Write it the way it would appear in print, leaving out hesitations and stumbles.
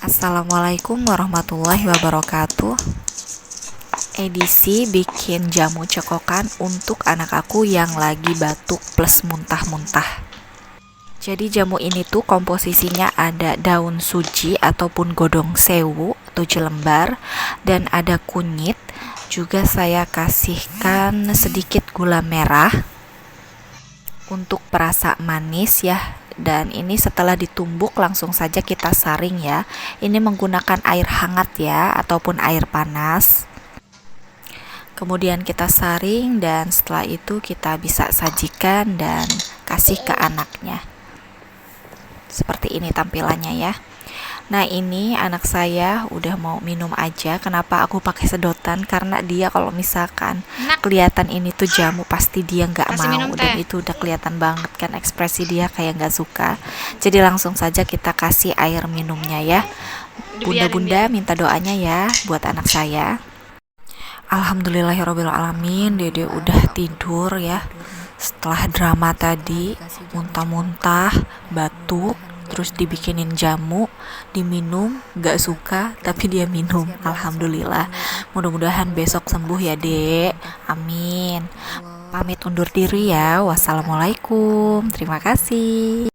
Assalamualaikum warahmatullahi wabarakatuh. Edisi bikin jamu cekokan untuk anak aku yang lagi batuk plus muntah-muntah. Jadi jamu ini tuh komposisinya ada daun suji ataupun godong sewu 7 lembar dan ada kunyit. Juga saya kasihkan sedikit gula merah untuk perasa manis ya. Dan ini setelah ditumbuk langsung saja kita saring ya. Ini menggunakan air hangat ya ataupun air panas. Kemudian kita saring dan setelah itu kita bisa sajikan dan kasih ke anaknya. Seperti ini tampilannya ya. Nah, ini anak saya udah mau minum aja. Kenapa aku pakai sedotan? Karena dia kalau misalkan kelihatan ini tuh jamu pasti dia nggak mau, dan itu udah kelihatan banget kan ekspresi dia kayak nggak suka. Jadi langsung saja kita kasih air minumnya ya. Bunda-bunda minta doanya ya buat anak saya. Alhamdulillahirobbilalamin, Dede udah tidur ya. Setelah drama tadi, muntah-muntah, batuk, terus dibikinin jamu, diminum, gak suka, tapi dia minum. Alhamdulillah. Mudah-mudahan besok sembuh ya, Dek. Amin. Pamit undur diri ya. Wassalamualaikum. Terima kasih.